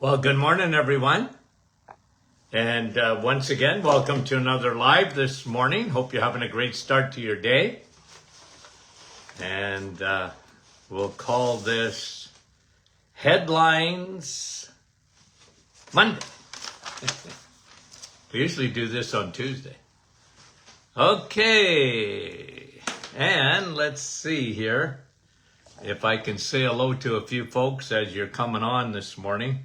Well, good morning, everyone. And once again, welcome to another live this morning. Hope you're having a great start to your day. And we'll call this Headlines Monday. We usually do this on Tuesday. Okay. And let's see here if I can say hello to a few folks as you're coming on this morning.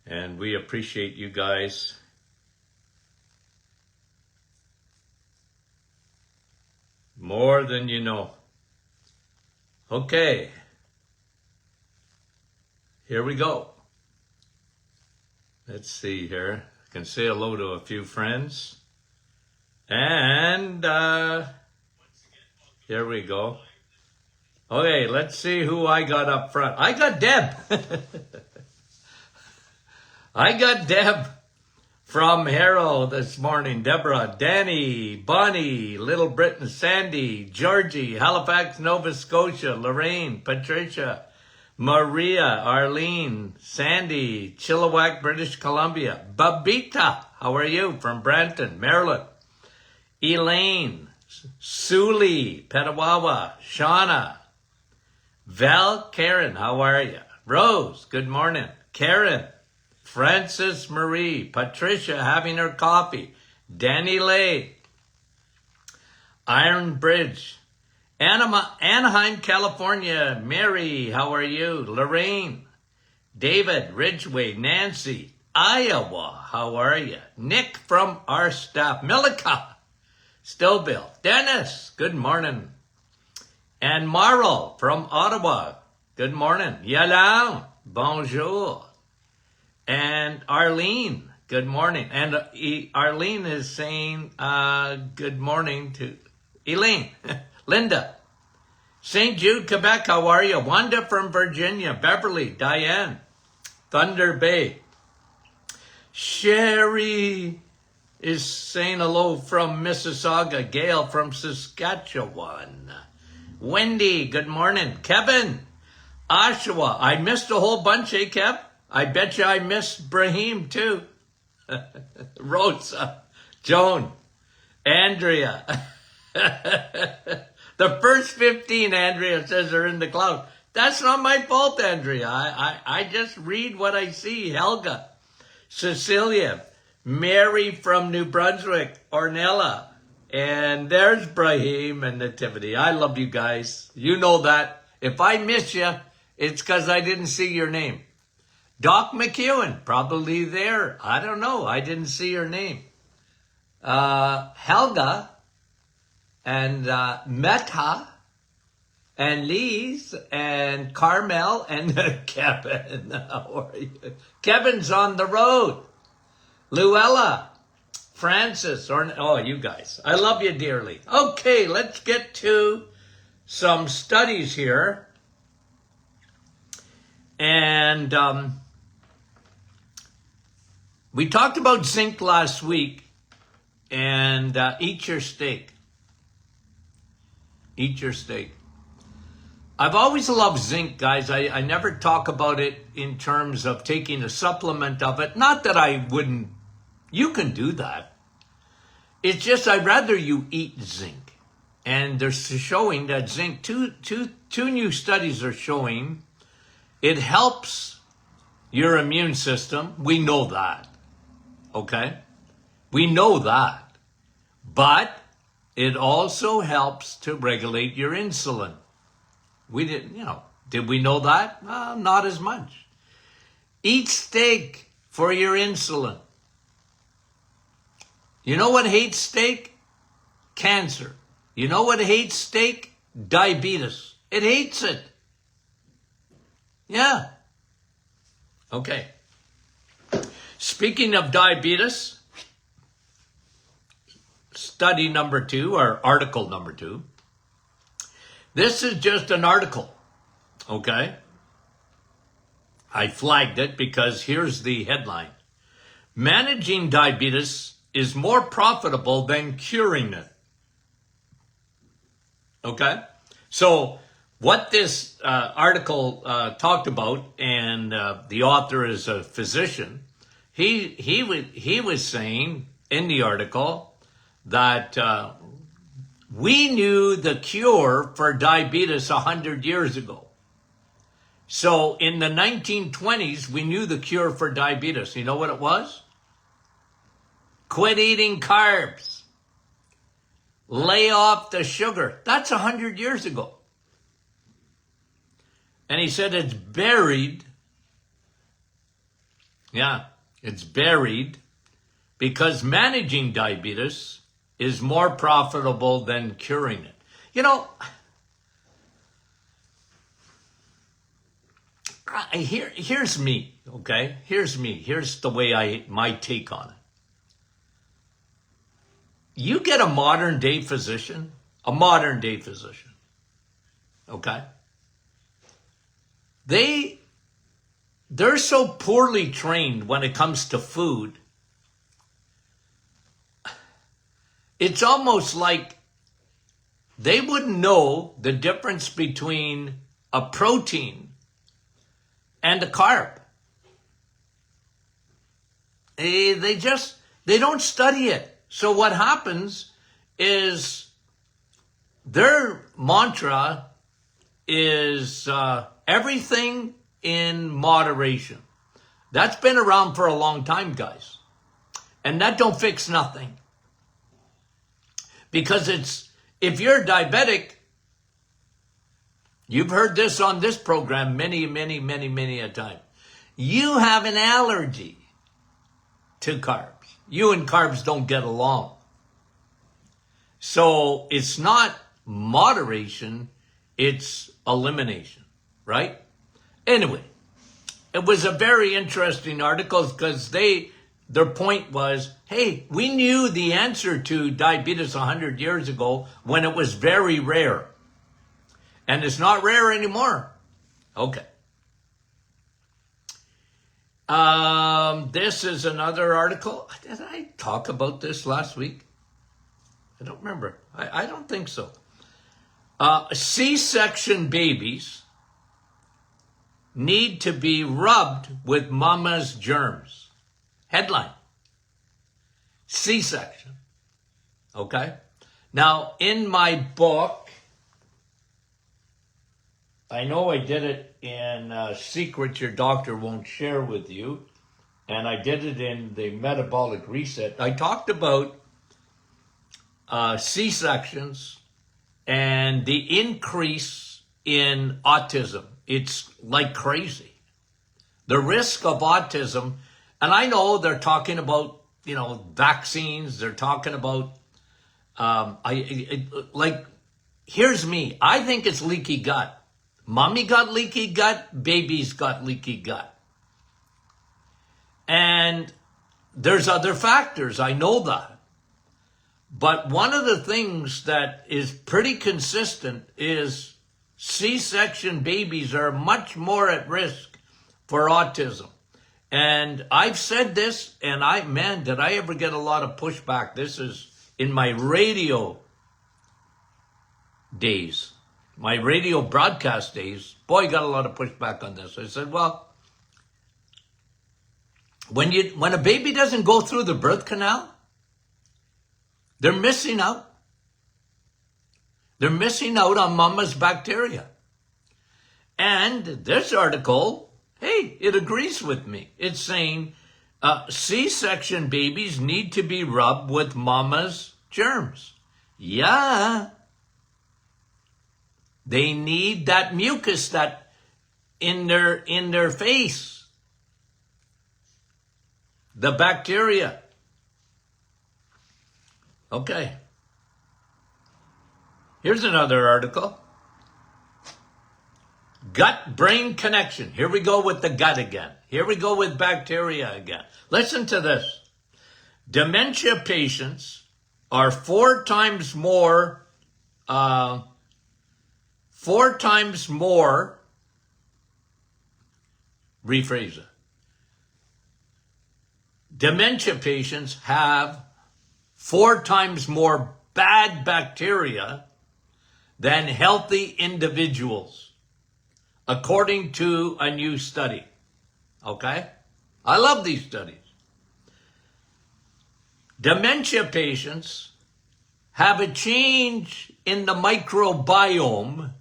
And we appreciate you guys. More than you know. Okay. Here we go. Let's see here. I can say hello to a few friends. And here we go. Okay, let's see who I got up front. I got Deb. I got Deb from Harrow this morning. Deborah, Danny, Bonnie, Little Britain, Sandy, Georgie, Halifax, Nova Scotia, Lorraine, Patricia, Maria, Arlene, Sandy, Chilliwack, British Columbia, Babita, how are you? From Brampton, Maryland, Elaine, Suli, Petawawa, Shauna, Val, Karen, how are you? Rose, good morning. Karen, Frances Marie, Patricia having her coffee, Danny Lay, Iron Bridge, Anaheim, California, Mary, how are you? Lorraine, David, Ridgeway, Nancy, Iowa, how are you? Nick from our staff, Milika, Stillville, Dennis, good morning. And Marl from Ottawa, good morning. Yalang, bonjour. And Arlene, good morning. And Arlene is saying good morning to Elaine, Linda, St. Jude, Quebec, how are you? Wanda from Virginia, Beverly, Diane, Thunder Bay. Sherry is saying hello from Mississauga. Gail from Saskatchewan. Wendy, good morning. Kevin, Oshawa. I missed a whole bunch, eh, Kev? I bet you I missed Brahim too. Rosa, Joan, Andrea. The first 15, Andrea says, are in the cloud. That's not my fault, Andrea. I just read what I see. Helga, Cecilia, Mary from New Brunswick, Ornella. And there's Brahim and Nativity. I love you guys. You know that. If I miss you, it's because I didn't see your name. Doc McEwen, probably there. I don't know. I didn't see her name. Helga and Meta and Lise and Carmel and Kevin. How are you? Kevin's on the road. Luella, Francis, you guys. I love you dearly. Okay, let's get to some studies here. And we talked about zinc last week, and eat your steak. Eat your steak. I've always loved zinc, guys. I never talk about it in terms of taking a supplement of it. Not that I wouldn't. You can do that. It's just I'd rather you eat zinc. And they're showing that zinc, two new studies are showing it helps your immune system. We know that. Okay? We know that. But it also helps to regulate your insulin. We didn't, did we know that? Not as much. Eat steak for your insulin. You know what hates steak? Cancer. You know what hates steak? Diabetes. It hates it. Yeah. Okay. Speaking of diabetes, study number 2 or article number 2. This is just an article. Okay. I flagged it because here's the headline. Managing diabetes is more profitable than curing it. Okay. So what this article talked about, and the author is a physician, he was saying in the article that we knew the cure for diabetes 100 years ago. So in the 1920s, we knew the cure for diabetes. You know what it was? Quit eating carbs. Lay off the sugar. That's 100 years ago. And he said it's buried. Yeah, it's buried because managing diabetes is more profitable than curing it. You know, here's me, okay? Here's me. Here's the way my take on it. You get a modern day physician, okay? They're so poorly trained when it comes to food. It's almost like they wouldn't know the difference between a protein and a carb. They don't study it. So what happens is their mantra is everything in moderation. That's been around for a long time, guys. And that don't fix nothing. Because if you're diabetic, you've heard this on this program many a time. You have an allergy to carbs. You and carbs don't get along. So it's not moderation, it's elimination, right? Anyway, it was a very interesting article because their point was, hey, we knew the answer to diabetes 100 years ago when it was very rare. And it's not rare anymore. Okay. This is another article. Did I talk about this last week? I don't remember. I don't think so. C-section babies need to be rubbed with mama's germs. Headline. C-section. Okay? Now, in my book, I know I did it in Secrets Your Doctor Won't Share with You, and I did it in the Metabolic Reset. I talked about C-sections and the increase in autism. It's like crazy. The risk of autism, and I know they're talking about, vaccines. They're talking about, here's me. I think it's leaky gut. Mommy got leaky gut, baby's got leaky gut. And there's other factors, I know that. But one of the things that is pretty consistent is C-section babies are much more at risk for autism. And I've said this, and did I ever get a lot of pushback? This is in my radio days. My radio broadcast days, boy, got a lot of pushback on this. I said, well, when a baby doesn't go through the birth canal, they're missing out. They're missing out on mama's bacteria. And this article, hey, it agrees with me. It's saying C-section babies need to be rubbed with mama's germs. Yeah. They need that mucus that in their face. The bacteria. Okay. Here's another article. Gut-brain connection. Here we go with the gut again. Here we go with bacteria again. Listen to this. Dementia patients are four times more, rephrase it. Dementia patients have 4 times more bad bacteria than healthy individuals, according to a new study. Okay? I love these studies. Dementia patients have a change in the microbiome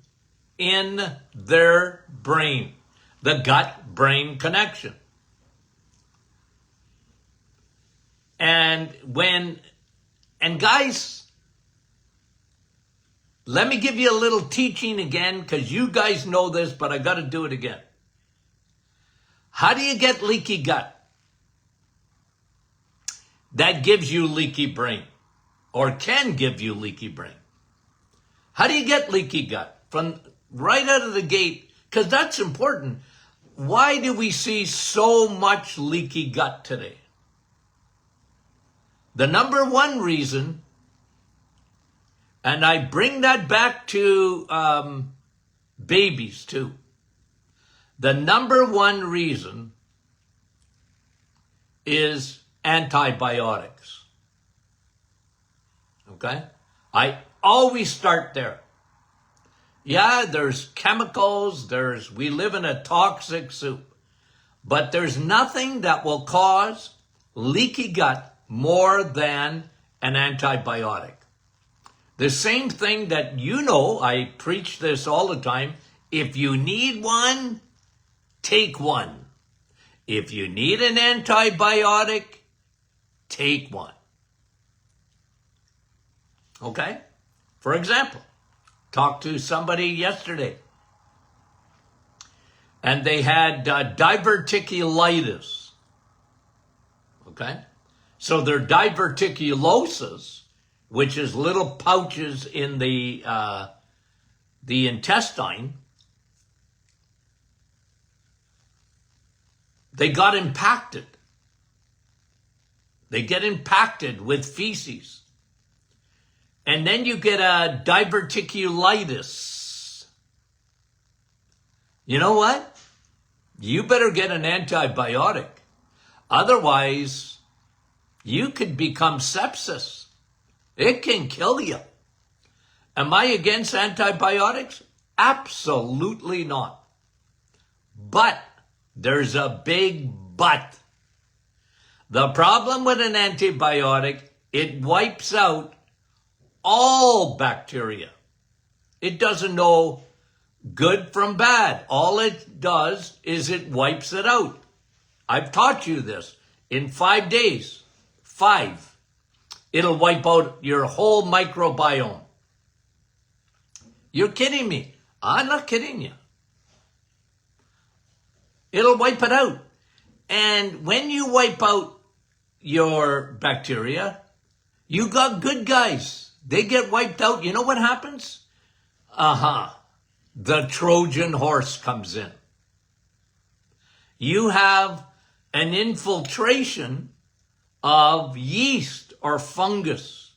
in their brain, the gut-brain connection. And guys, let me give you a little teaching again, because you guys know this, but I got to do it again. How do you get leaky gut? That gives you leaky brain, or can give you leaky brain. How do you get leaky gut? From right out of the gate, because that's important. Why do we see so much leaky gut today? The number one reason, and I bring that back to babies too. The number one reason is antibiotics. Okay? I always start there. Yeah, there's chemicals, we live in a toxic soup, but there's nothing that will cause leaky gut more than an antibiotic. The same thing that I preach this all the time. If you need one, take one. If you need an antibiotic, take one. Okay? For example, talked to somebody yesterday, and they had diverticulitis. Okay? So their diverticulosis, which is little pouches in the intestine, they got impacted. They get impacted with feces. And then you get a diverticulitis. You know what? You better get an antibiotic. Otherwise, you could become sepsis. It can kill you. Am I against antibiotics? Absolutely not. But there's a big but. The problem with an antibiotic, it wipes out all bacteria. It doesn't know good from bad. All it does is it wipes it out. I've taught you this. In 5 days, it'll wipe out your whole microbiome. You're kidding me. I'm not kidding you. It'll wipe it out. And when you wipe out your bacteria, you got good guys. They get wiped out. You know what happens? The Trojan horse comes in. You have an infiltration of yeast or fungus.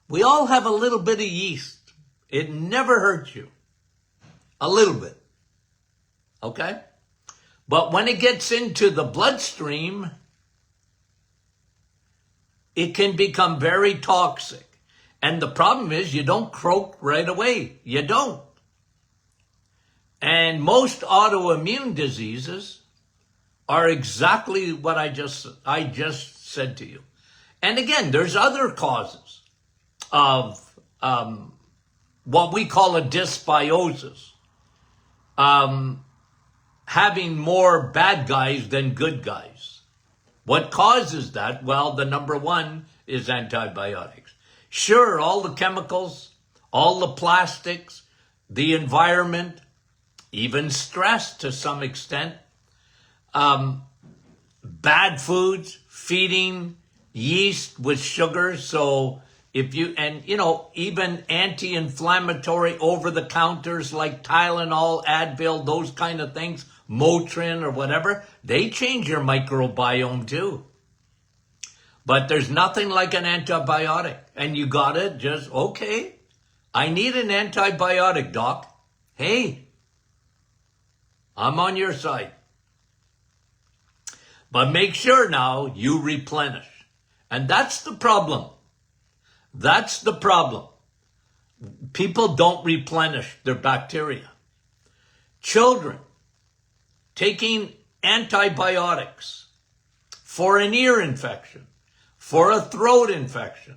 We all have a little bit of yeast. It never hurts you. A little bit. Okay? But when it gets into the bloodstream, it can become very toxic. And the problem is you don't croak right away. You don't. And most autoimmune diseases are exactly what I just said to you. And again, there's other causes of what we call a dysbiosis. Having more bad guys than good guys. What causes that? Well, the number one is antibiotics. Sure, all the chemicals, all the plastics, the environment, even stress to some extent, bad foods, feeding yeast with sugar. So even anti-inflammatory over-the-counters like Tylenol, Advil, those kind of things, Motrin or whatever, they change your microbiome too. But there's nothing like an antibiotic. And you got it just, okay, I need an antibiotic, doc. Hey, I'm on your side. But make sure now you replenish. And that's the problem. That's the problem. People don't replenish their bacteria. Children taking antibiotics for an ear infection, for a throat infection.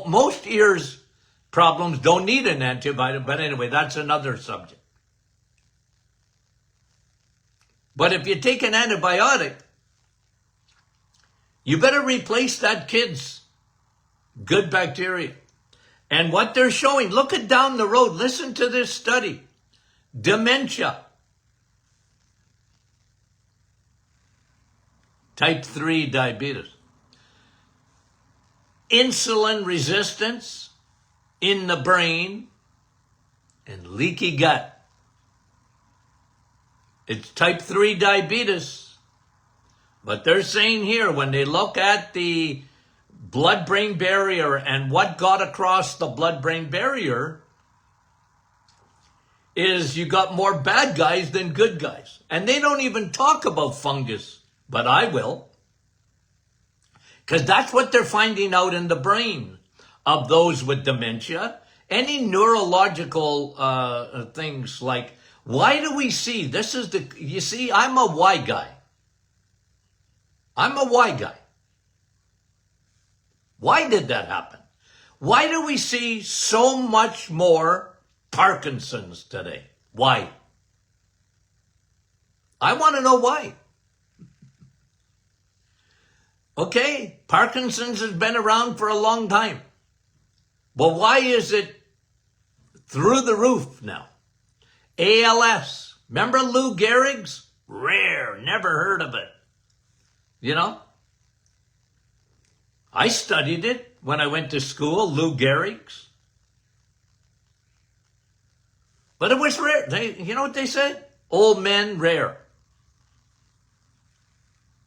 Most ears problems don't need an antibiotic, but anyway, that's another subject. But if you take an antibiotic, you better replace that kid's good bacteria. And what they're showing, look at down the road, listen to this study. Dementia. Type 3 diabetes. Insulin resistance in the brain and leaky gut. It's type 3 diabetes. But they're saying here, when they look at the blood-brain barrier and what got across the blood-brain barrier, is you got more bad guys than good guys. And they don't even talk about fungus, but I will. Because that's what they're finding out in the brain of those with dementia. Any neurological things like, why do we see, you see, I'm a why guy. I'm a why guy. Why did that happen? Why do we see so much more Parkinson's today? Why? I want to know why. Okay, Parkinson's has been around for a long time. But why is it through the roof now? ALS. Remember Lou Gehrig's? Rare, never heard of it. You know? I studied it when I went to school, Lou Gehrig's. But it was rare. You know what they said? Old men rare.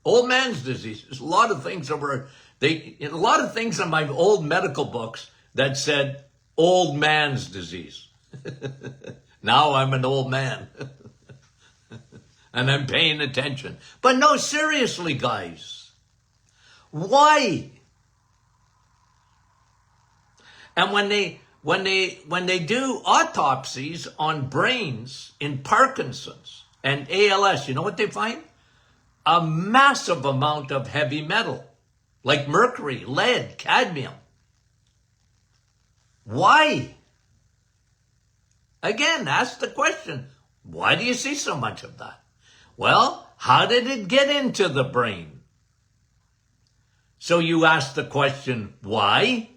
Old man's disease. There's a lot of things in my old medical books that said old man's disease. Now I'm an old man. And I'm paying attention. But no, seriously, guys. Why? And when they do autopsies on brains in Parkinson's and ALS, you know what they find? A massive amount of heavy metal, like mercury, lead, cadmium. Why? Again, ask the question, why do you see so much of that? Well, how did it get into the brain? So you ask the question, why?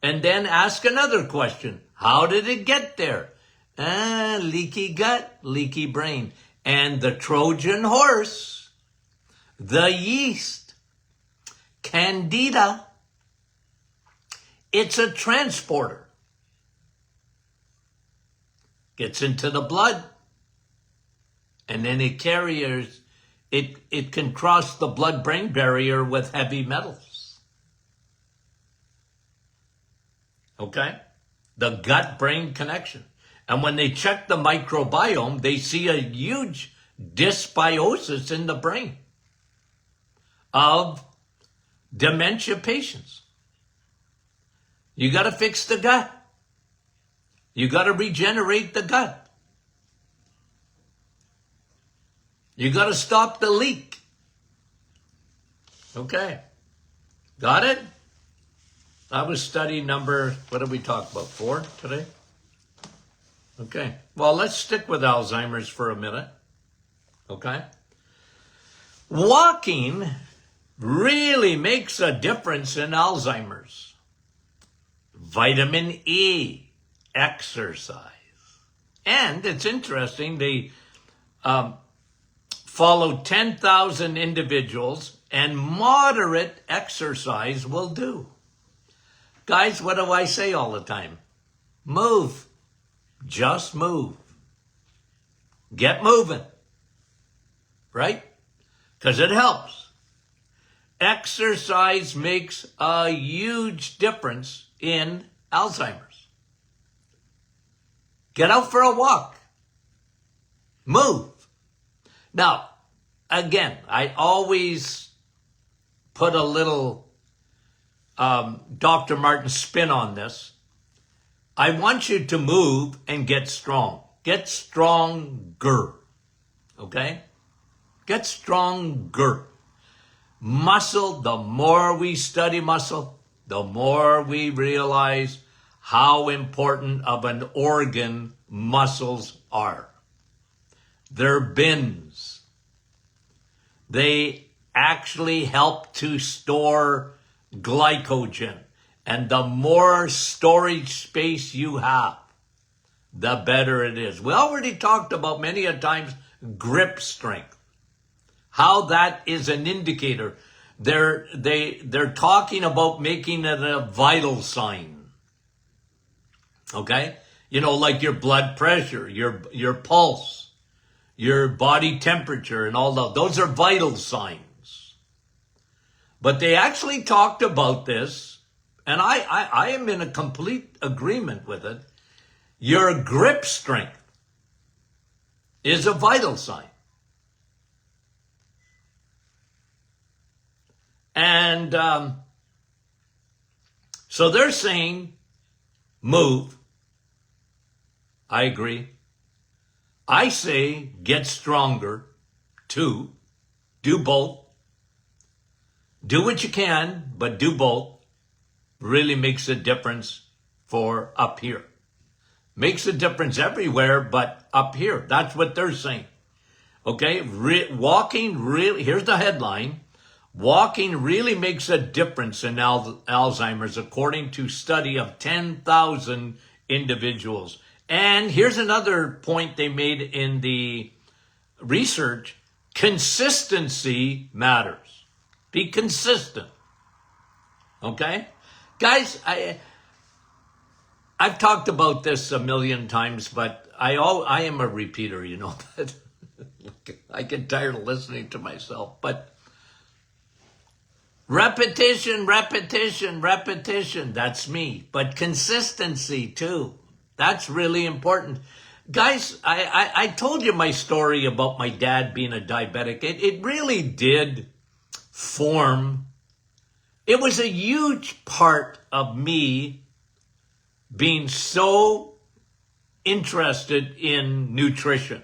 And then ask another question, how did it get there? Leaky gut, leaky brain. And the Trojan horse, the yeast, Candida, it's a transporter. Gets into the blood, and then it can cross the blood-brain barrier with heavy metals. Okay? The gut-brain connection. And when they check the microbiome, they see a huge dysbiosis in the brain of dementia patients. You got to fix the gut. You got to regenerate the gut. You got to stop the leak. Okay. Got it? That was study number, what did we talk about, 4 today? Okay. Well, let's stick with Alzheimer's for a minute. Okay. Walking really makes a difference in Alzheimer's. Vitamin E. Exercise. And it's interesting, they followed 10,000 individuals, and moderate exercise will do. Guys, what do I say all the time? Move. Just move. Get moving. Right? Because it helps. Exercise makes a huge difference in Alzheimer's. Get out for a walk. Move. Now, again, I always put a little Dr. Martin spin on this. I want you to move and get strong. Get stronger. Okay? Get stronger. Muscle, the more we study muscle, the more we realize how important of an organ muscles are. They're bins. They actually help to store glycogen. And the more storage space you have, the better it is. We already talked about many a times grip strength. How that is an indicator. They're talking about making it a vital sign. Okay? You know, like your blood pressure, your pulse, your body temperature, and all that. Those are vital signs. But they actually talked about this, and I am in a complete agreement with it. Your grip strength is a vital sign. And so they're saying, move. I agree. I say, get stronger. 2, do both. Do what you can, but do both. Really makes a difference for up here. Makes a difference everywhere, but up here. That's what they're saying. Okay, walking really, here's the headline. Walking really makes a difference in Alzheimer's, according to study of 10,000 individuals. And here's another point they made in the research. Consistency matters. Be consistent. Okay? Guys, I've talked about this a million times, but I am a repeater, you know that. I get tired of listening to myself, but repetition, repetition, repetition. That's me. But consistency too. That's really important. Guys, I told you my story about my dad being a diabetic. It really did form. It was a huge part of me being so interested in nutrition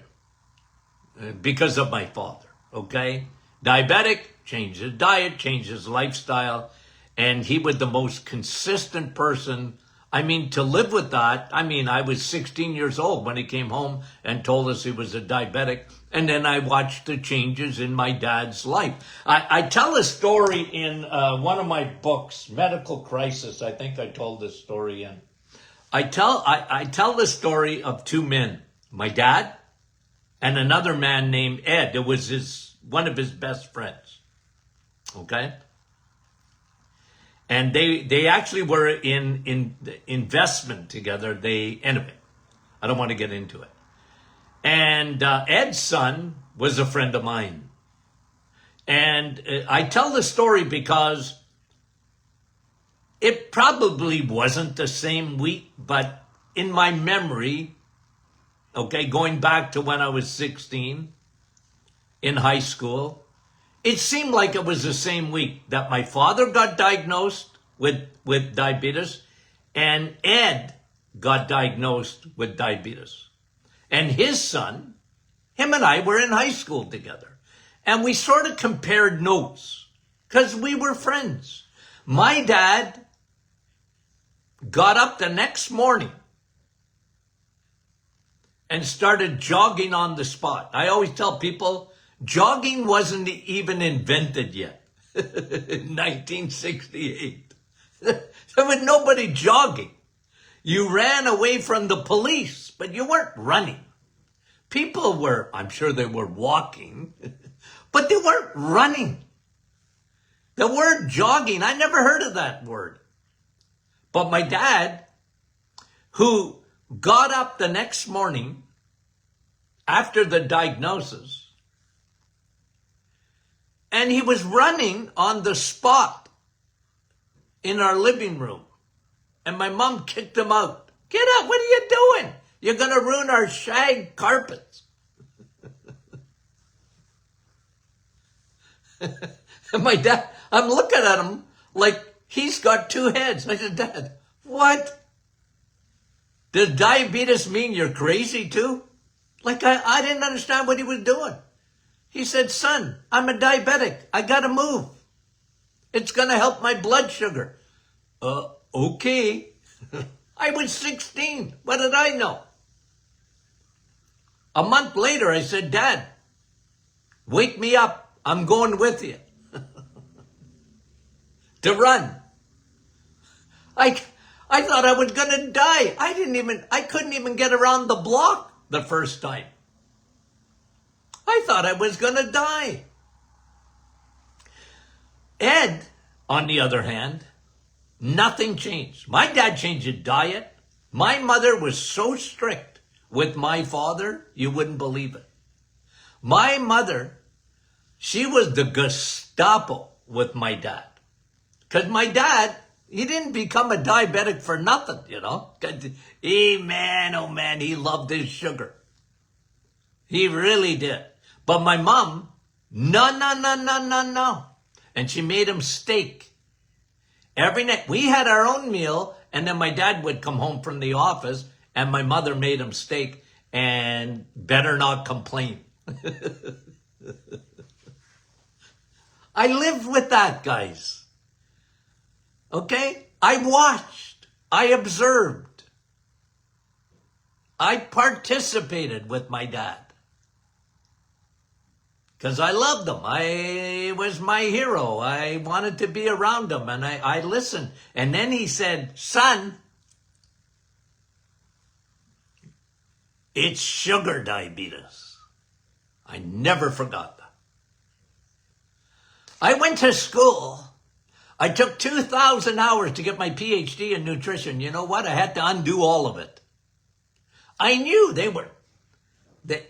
because of my father, okay? Diabetic, changed his diet, changed his lifestyle, and he was the most consistent person. I mean, to live with that, I mean, I was 16 years old when he came home and told us he was a diabetic, and then I watched the changes in my dad's life. I tell a story in one of my books, Medical Crisis. I think I told this story in. I tell the story of 2 men, my dad and another man named Ed. It was one of his best friends. Okay? And they actually were in investment together. Anyway, I don't want to get into it. And Ed's son was a friend of mine. And I tell the story because it probably wasn't the same week, but in my memory, okay, going back to when I was 16 in high school, it seemed like it was the same week that my father got diagnosed with diabetes and Ed got diagnosed with diabetes. And his son, him and I were in high school together. And we sort of compared notes because we were friends. My dad got up the next morning and started jogging on the spot. I always tell people, jogging wasn't even invented yet. In 1968. There was nobody jogging. You ran away from the police, but you weren't running. People were, I'm sure they were walking, but they weren't running. The word jogging, I never heard of that word. But my dad, who got up the next morning after the diagnosis, and he was running on the spot in our living room. And my mom kicked him out. Get up, what are you doing? You're going to ruin our shag carpets. And my dad, I'm looking at him like he's got 2 heads. I said, Dad, what? Does diabetes mean you're crazy too? Like, I didn't understand what he was doing. He said, son, I'm a diabetic. I got to move. It's going to help my blood sugar. Okay. I was 16. What did I know? A month later, I said, Dad, wake me up. I'm going with you to run. I thought I was going to die. I couldn't even get around the block the first time. I thought I was going to die. Ed, on the other hand, nothing changed. My dad changed his diet. My mother was so strict with my father, you wouldn't believe it. My mother, she was the Gestapo with my dad. Because my dad, he didn't become a diabetic for nothing, you know. Oh man, he loved his sugar. He really did. But my mom, no. And she made him steak. Every night, we had our own meal, and then my dad would come home from the office, and my mother made him steak, and better not complain. I lived with that, guys. Okay? I watched. I observed. I participated with my dad. Because I loved him. I was my hero. I wanted to be around him, and I listened. And then he said, son, it's sugar diabetes. I never forgot that. I went to school. I took 2,000 hours to get my PhD in nutrition. You know what? I had to undo all of it. I knew they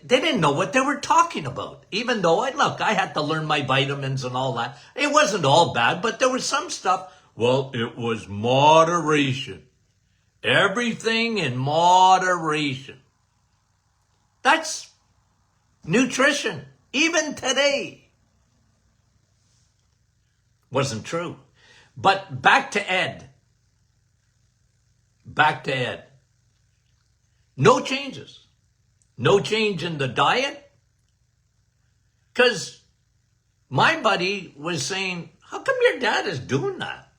didn't know what they were talking about. Even though I had to learn my vitamins and all that. It wasn't all bad, but there was some stuff. Well, it was moderation. Everything in moderation. That's nutrition. Even today. Wasn't true. But back to Ed. No changes. No change in the diet. Because my buddy was saying, how come your dad is doing that?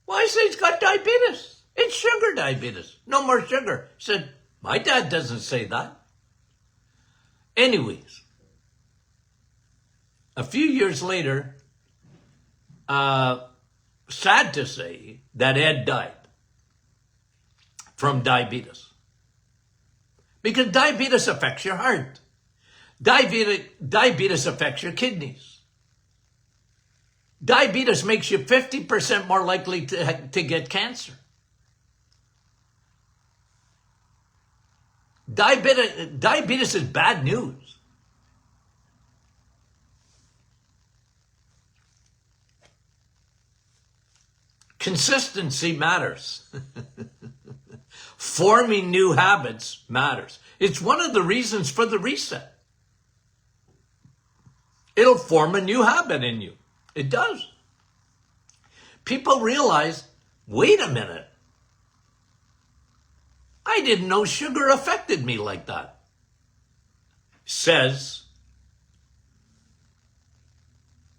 Well, I said, he's got diabetes. It's sugar diabetes. No more sugar. He said, my dad doesn't say that. Anyways, a few years later, sad to say that Ed died from diabetes. Because diabetes affects your heart. Diabetes affects your kidneys. Diabetes makes you 50% more likely to get cancer. Diabetes is bad news. Consistency matters. Forming new habits matters. It's one of the reasons for the reset. It'll form a new habit in you. It does. People realize, wait a minute. I didn't know sugar affected me like that. Says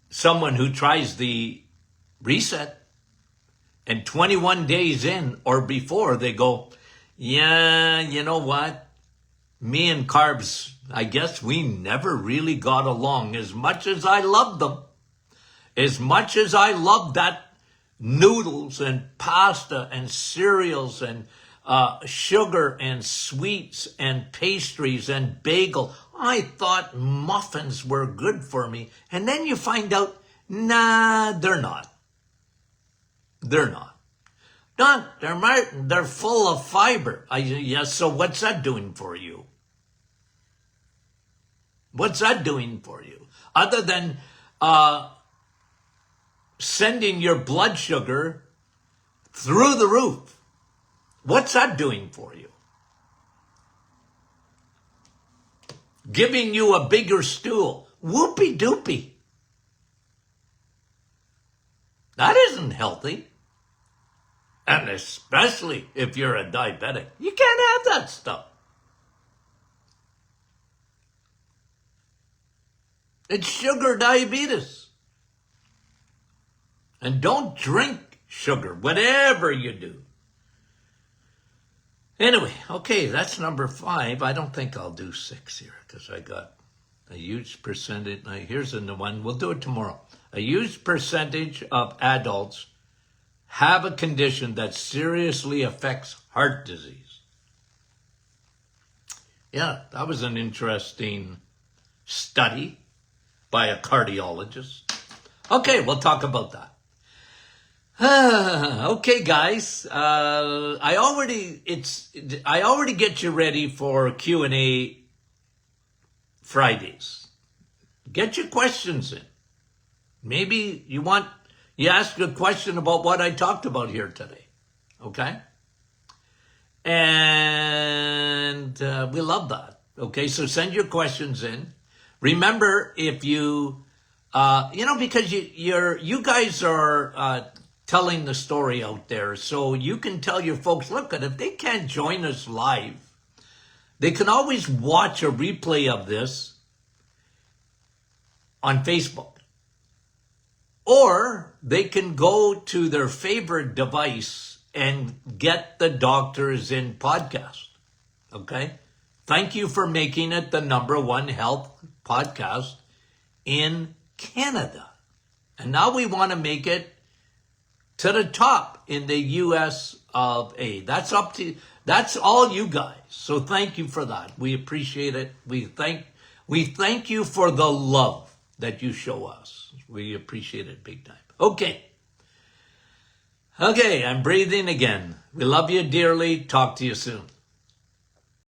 someone who tries the reset, and 21 days in or before, they go, yeah, you know what? Me and carbs, I guess we never really got along as much as I loved them. As much as I loved that noodles and pasta and cereals and sugar and sweets and pastries and bagel, I thought muffins were good for me. And then you find out, nah, they're not. They're not. They're full of fiber. Yes, so what's that doing for you? What's that doing for you? Other than sending your blood sugar through the roof. What's that doing for you? Giving you a bigger stool. Whoopie doopie. That isn't healthy. And especially if you're a diabetic. You can't have that stuff. It's sugar diabetes. And don't drink sugar, whatever you do. Anyway, okay, that's number 5. I don't think I'll do 6 here because I got a huge percentage. Now, here's the one. We'll do it tomorrow. A huge percentage of adults have a condition that seriously affects heart disease. Yeah, that was an interesting study by a cardiologist. Okay, we'll talk about that. Okay, guys. I already get you ready for Q&A Fridays. Get your questions in. Maybe you ask a question about what I talked about here today. Okay? And we love that. Okay, so send your questions in. Remember, if you, because you guys are telling the story out there, so you can tell your folks, look, if they can't join us live, they can always watch a replay of this on Facebook. Or they can go to their favorite device and get the Doctors In podcast. Okay? Thank you for making it the #1 health podcast in Canada. And now we want to make it to the top in the US of A. That's all you guys. So thank you for that. We appreciate it. We thank you for the love that you show us. We appreciate it big time. Okay, I'm breathing again. We love you dearly. Talk to you soon.